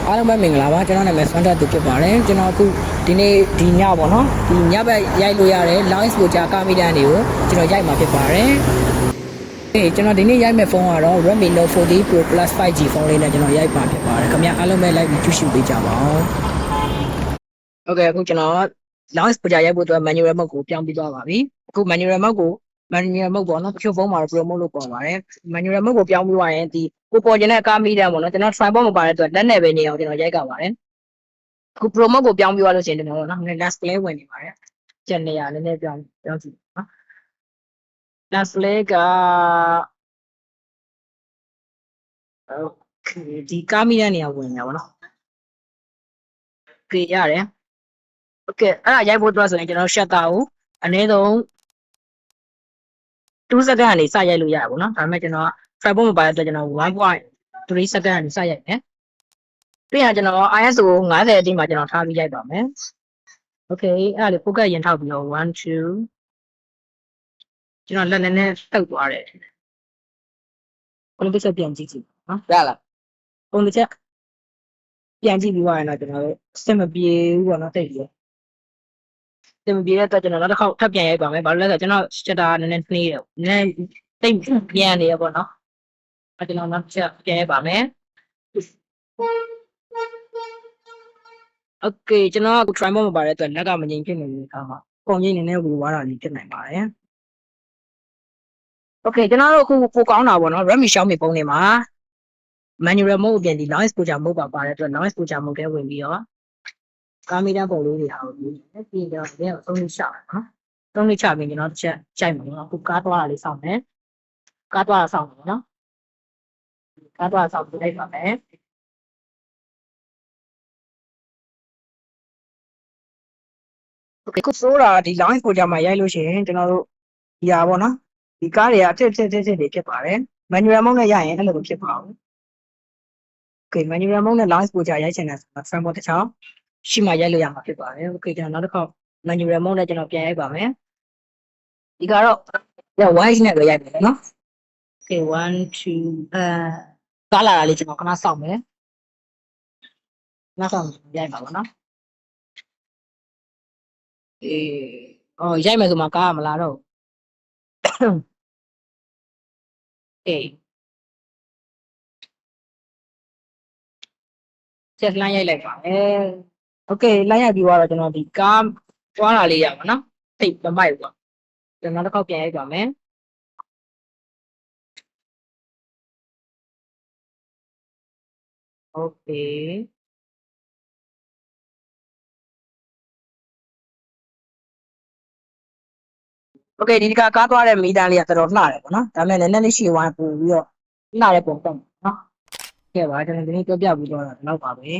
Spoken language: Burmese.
အားလုံးပဲမင်္ဂလာပါကျွန်တော်နာမည်ဆွမ်းတက်သူဖြစ်ပါတယ်ကျွန်တော်အခုဒီနေ့ဒီညပေါ့နော်ဒီညဘက်ရိုက်လို့ရတယ် launch ကိုကြာကာမီတန်တွေကိုကျွန်တော်ရိုက်မှာဖြစ်ပါတယ်ကျွန်တော်ဒီနေ့ရိုက်မဲ့ဖုန်းကတော့ Redmi Note 40 Pro Plus 5G ဖုန်းလေးနဲ့ကျွန်တော်ရိုက်ပါဖြစ်ပါတယ်ခင်ဗျအားလုံးပဲ like ပြီးကြည့်ရှုပေးကြပါဦးဟုတ်ကဲ့အခုကျွန်တော် launch ကိုကြာရိုက်ဖို့အတွက် manual mode ကိုပြောင်းပြီးသွားပါပြီအခု manual mode ပေါ့နော်တချို့ဖုန်းမှာ promote လုပ်ပေါ်ပါတယ် manual mode ကိုပြောင်းပြီးသွားရင်ဒီကိုပေါ်ကျင်တဲ့ကားမီတန်ပေါ့နော်ကျွန်တော် tripod မပါတဲ့အတွက်လက်နဲ့ပဲနေအောင်ကျွန်တော်ရိုက်ကပါတယ်အခု promote ကိုပြောင်းပြီးသွားလို့ရှိရင်ကျွန်တော်နော် last play ဝင်နေပါတယ်ကျန်နေရနည်းနည်းပြောင်းကြည့်နော် last play က okay ဒီကားမီတန်နေရာဝင်ရပါတော့ okay ရတယ် okay အဲ့ဒါရိုက်ဖို့အတွက်ဆိုရင်ကျွန်တော် shutter ကိုအနည်းဆုံး2 second ကနေစရိုက်လို့ရပါဘောနော်ဒါပေမဲ့ကျွန်တော် tripod မပါတဲ့အတွက်ကျွန်တော် 1.3 second ကနေစရိုက်မယ်ပြီးရင်ကျွန်တော် ISO 50အထိမှာကျွန်တော်ထားပြီးရိုက်ပါမယ် okay အဲ့ဒါလေး focus ရင်ထောက်ပြီးတော့1 2ကျွန်တော်လက်နည်းနဲ့တုပ်သွားတယ်ပုံတစ်ချက်ပြန်ကြည့်နော်ရလားပုံတစ်ချက်ပြန်ကြည့်ပြီးသွားရင်တော့ကျွန်တော်စင်မပြေဘူးပေါ့နော်တိတ်ပြီးစင်မပြေတဲ့အတွက်ကျွန်တော်နောက်တစ်ခေါက်ထပ်ပြန်ရိုက်ပါမယ်ဘာလို့လဲဆိုတော့ကျွန်တော် shutter နည်းနည်းနှေးတယ်နည်းတိတ်ပြန်နေရပေါ့နော်အဲ့ကျွန်တော်နောက်တစ်ချက်ပြန်ရိုက်ပါမယ်โอเคကျွန်တော်က tripod မပါတဲ့အတွက်လက်ကမငြိမ်ဖြစ်နေတဲ့အခါမှာပုံရိပ်နည်းနည်းဝေသွားတာလေးဖြစ်နိုင်ပါတယ်โอเคကျွန်တော်တို့အခုပိုကောင်းတာပေါ့နော် Redmi Xiaomi ပုံတွေမှာ manual mode အပြင်ဒီ launch exposure mode ပါတဲ့အတွက် launch exposure mode ကိုဝင်ပြီးတော့ကာမီတန်ပုံလေးတွေဟာပြီးတော့ဒီတော့သုံးလေးချပါနော်သုံးလေးချပြီးကျွန်တော်တစ်ချက်ကြိုက်မှာနော်အခုကားသွားတာလေးစောင့်မယ်ကားသွားတာစောင့်မယ်နော်ကားသွားတာစောင့်ပြီးလိုက်ပါမယ်โอเคခုဆိုးတာဒီ launch exposure မှာရိုက်လို့ရှိရင်ကျွန်တော်တို့ဒီဟာပေါ့နော်ဒီကားတွေကအထစ်တွေဖြစ်ပါတယ် manual mode နဲ့ရရင်အဲ့လိုမဖြစ်ပါဘူး okay manual mode နဲ့ launch exposure ရိုက်ချင်တယ်ဆိုတော့ frame mode တစ်ချောင်းရှိမှရိုက်လို့ရမှာဖြစ်ပါတယ် okay ကျွန်တော်နောက်တစ်ခေါက် manual mode နဲ့ကျွန်တော်ပြန်ရိုက်ပါမယ်ဒီကတော့ wide နဲ့ပဲရိုက်မယ်နော် okay 1 2ကားလာတာလေးကျွန်တော်ခဏစောင့်မယ်နောက်ဆုံးရိုက်ပါပါနော်ရိုက်မယ်ဆိုမှကားကမလာတော့ချက်လိုင်းရိုက်လိုက်ပါမယ်โอเคလိုင်းရိုက်ပြီးတော့ကျွန်တော်ဒီကားသွားတာလေးရပါနော်တိတ်မမိုက်ဘူးပေါ့ကျွန်တော်တစ်ခေါက်ပြန်ရိုက်ပါမယ်โอเคโอเคဒီကားသွားတဲ့မီတန်လေးကတော်တော်လှတယ်ပေါ့နော်ဒါပေမဲ့လည်းနည်းနည်းလေးရှည်ဝိုင်းပို့ပြီးတော့လှတဲ့ပုံတော့နော်ကဲပါကျွန်တော်ဒီနေ့ပြောပြပြီးတော့တော့လောက်ပါပဲ